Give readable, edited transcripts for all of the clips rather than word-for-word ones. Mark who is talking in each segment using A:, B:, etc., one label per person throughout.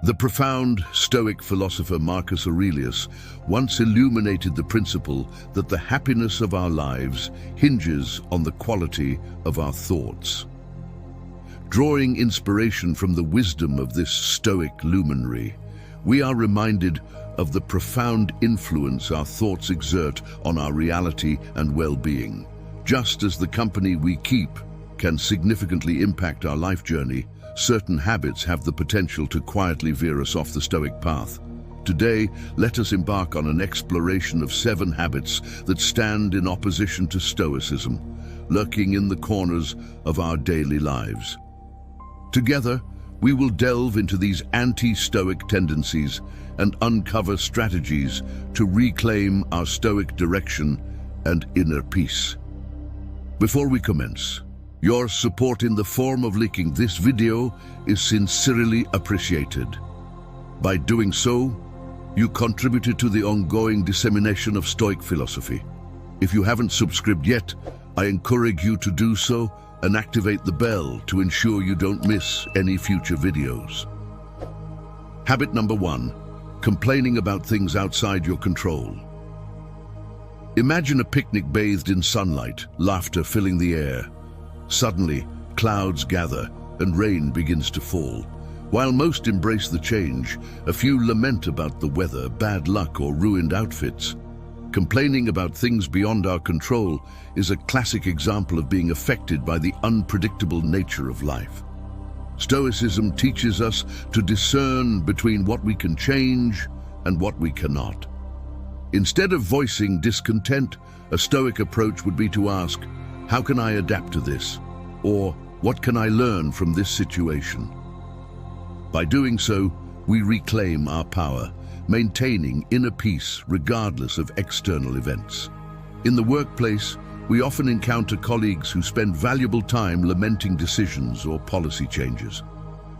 A: The profound Stoic philosopher Marcus Aurelius once illuminated the principle that the happiness of our lives hinges on the quality of our thoughts. Drawing inspiration from the wisdom of this Stoic luminary, we are reminded of the profound influence our thoughts exert on our reality and well-being. Just as the company we keep can significantly impact our life journey, certain habits have the potential to quietly veer us off the Stoic path. Today, let us embark on an exploration of 7 habits that stand in opposition to Stoicism, lurking in the corners of our daily lives. Together, we will delve into these anti-Stoic tendencies and uncover strategies to reclaim our Stoic direction and inner peace. Before we commence, your support in the form of liking this video is sincerely appreciated. By doing so, you contributed to the ongoing dissemination of Stoic philosophy. If you haven't subscribed yet, I encourage you to do so and activate the bell to ensure you don't miss any future videos. Habit number 1, complaining about things outside your control. Imagine a picnic bathed in sunlight, laughter filling the air. Suddenly, clouds gather and rain begins to fall. While most embrace the change, a few lament about the weather, bad luck, or ruined outfits. Complaining about things beyond our control is a classic example of being affected by the unpredictable nature of life. Stoicism teaches us to discern between what we can change and what we cannot. Instead of voicing discontent, a Stoic approach would be to ask, how can I adapt to this? Or what can I learn from this situation? By doing so, we reclaim our power, maintaining inner peace regardless of external events. In the workplace, we often encounter colleagues who spend valuable time lamenting decisions or policy changes.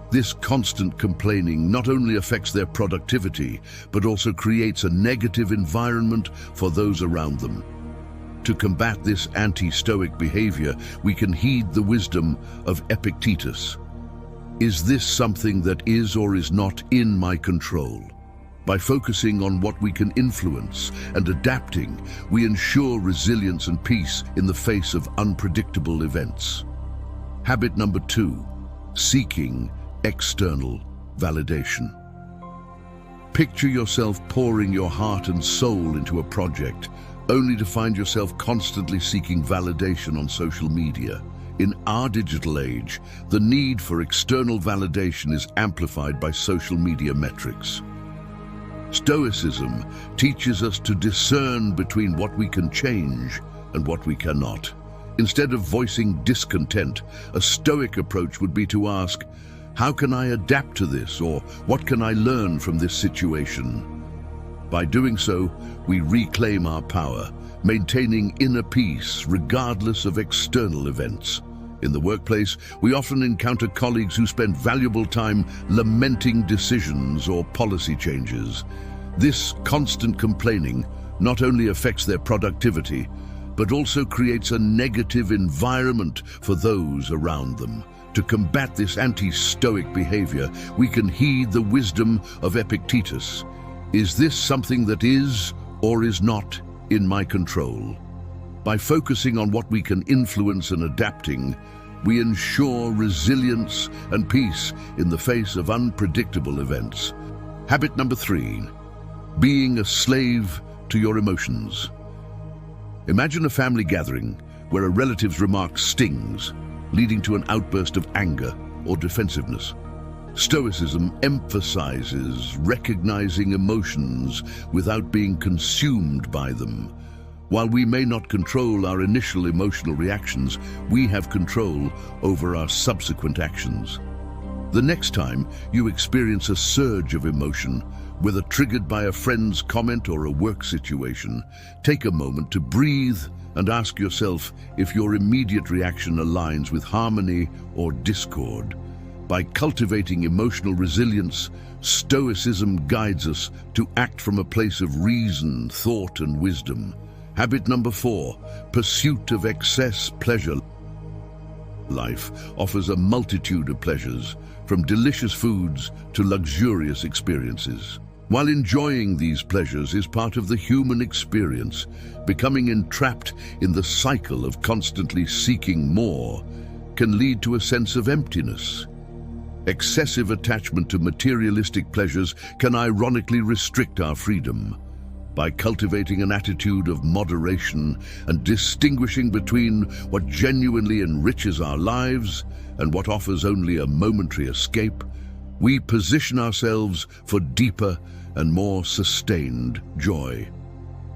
A: This constant complaining not only affects their productivity, but also creates a negative environment for those around them. To combat this anti-Stoic behavior, we can heed the wisdom of Epictetus. Is this something that is or is not in my control? By focusing on what we can influence and adapting, we ensure resilience and peace in the face of unpredictable events. Habit number 2, seeking external validation. Picture yourself pouring your heart and soul into a project, only to find yourself constantly seeking validation on social media. In our digital age, the need for external validation is amplified by social media metrics. Stoicism teaches us to discern between what we can change and what we cannot. Instead of voicing discontent, a Stoic approach would be to ask, how can I adapt to this, or what can I learn from this situation? By doing so, we reclaim our power, maintaining inner peace regardless of external events. In the workplace, we often encounter colleagues who spend valuable time lamenting decisions or policy changes. This constant complaining not only affects their productivity, but also creates a negative environment for those around them. To combat this anti-Stoic behavior, we can heed the wisdom of Epictetus. Is this something that is or is not in my control? By focusing on what we can influence and adapting, we ensure resilience and peace in the face of unpredictable events. Habit number 3, being a slave to your emotions. Imagine a family gathering where a relative's remark stings, leading to an outburst of anger or defensiveness. Stoicism emphasizes recognizing emotions without being consumed by them. While we may not control our initial emotional reactions, we have control over our subsequent actions. The next time you experience a surge of emotion, whether triggered by a friend's comment or a work situation, take a moment to breathe and ask yourself if your immediate reaction aligns with harmony or discord. By cultivating emotional resilience, Stoicism guides us to act from a place of reason, thought, and wisdom. Habit number 4, pursuit of excess pleasure. Life offers a multitude of pleasures, from delicious foods to luxurious experiences. While enjoying these pleasures is part of the human experience, becoming entrapped in the cycle of constantly seeking more can lead to a sense of emptiness. Excessive attachment to materialistic pleasures can ironically restrict our freedom. By cultivating an attitude of moderation and distinguishing between what genuinely enriches our lives and what offers only a momentary escape, we position ourselves for deeper and more sustained joy.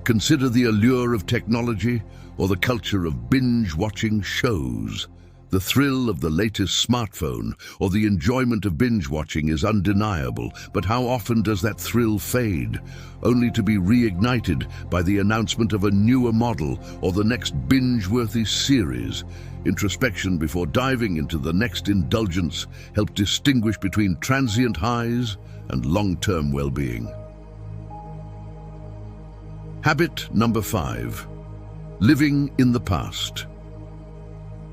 A: Consider the allure of technology or the culture of binge-watching shows. The thrill of the latest smartphone or the enjoyment of binge-watching is undeniable, but how often does that thrill fade, only to be reignited by the announcement of a newer model or the next binge-worthy series? Introspection before diving into the next indulgence helps distinguish between transient highs and long-term well-being. Habit number 5. Living in the past.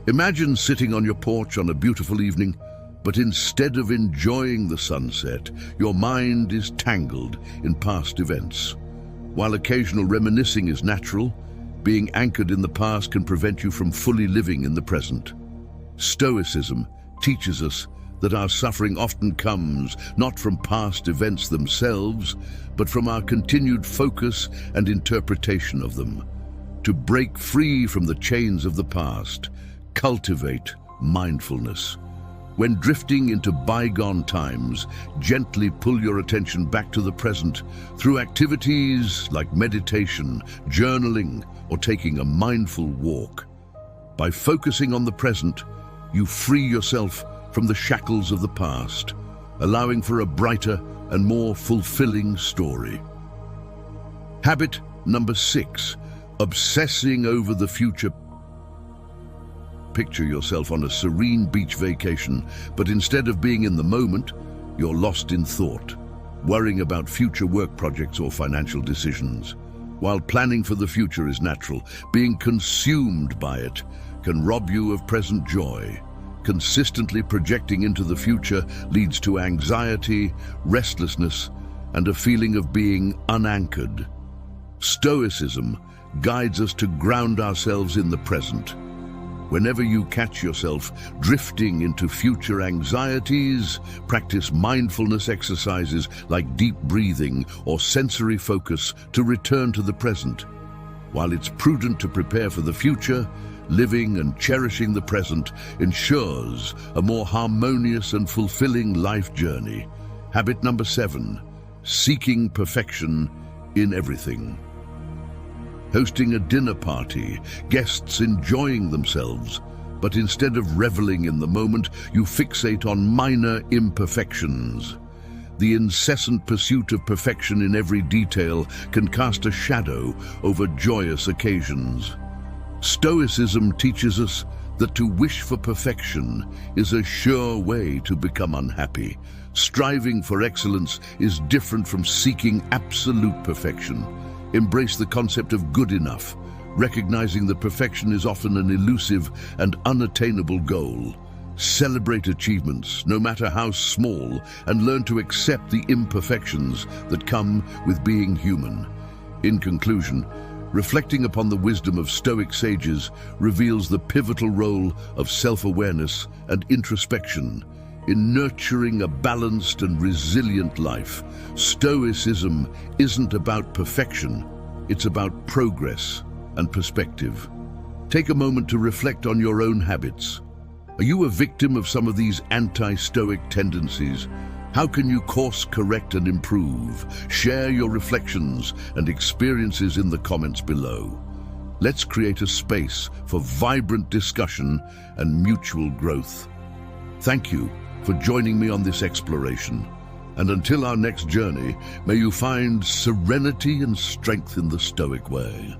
A: Imagine sitting on your porch on a beautiful evening, but instead of enjoying the sunset, your mind is tangled in past events. While occasional reminiscing is natural, being anchored in the past can prevent you from fully living in the present. Stoicism teaches us that our suffering often comes not from past events themselves, but from our continued focus and interpretation of them. To break free from the chains of the past, cultivate mindfulness. When drifting into bygone times, gently pull your attention back to the present through activities like meditation, journaling, or taking a mindful walk. By focusing on the present, you free yourself from the shackles of the past, allowing for a brighter and more fulfilling story. Habit number 6. Obsessing over the future. Picture yourself on a serene beach vacation, but instead of being in the moment, you're lost in thought, worrying about future work projects or financial decisions. While planning for the future is natural, being consumed by it can rob you of present joy. Consistently projecting into the future leads to anxiety, restlessness, and a feeling of being unanchored. Stoicism guides us to ground ourselves in the present. Whenever you catch yourself drifting into future anxieties, practice mindfulness exercises like deep breathing or sensory focus to return to the present. While it's prudent to prepare for the future, living and cherishing the present ensures a more harmonious and fulfilling life journey. Habit number 7. Seeking perfection in everything. Hosting a dinner party, guests enjoying themselves, but instead of reveling in the moment, you fixate on minor imperfections. The incessant pursuit of perfection in every detail can cast a shadow over joyous occasions. Stoicism teaches us that to wish for perfection is a sure way to become unhappy. Striving for excellence is different from seeking absolute perfection. Embrace the concept of good enough, recognizing that perfection is often an elusive and unattainable goal. Celebrate achievements, no matter how small, and learn to accept the imperfections that come with being human. In conclusion, reflecting upon the wisdom of Stoic sages reveals the pivotal role of self-awareness and introspection in nurturing a balanced and resilient life. Stoicism isn't about perfection, it's about progress and perspective. Take a moment to reflect on your own habits. Are you a victim of some of these anti-Stoic tendencies? How can you course correct and improve? Share your reflections and experiences in the comments below. Let's create a space for vibrant discussion and mutual growth. Thank you for joining me on this exploration. And until our next journey, may you find serenity and strength in the Stoic way.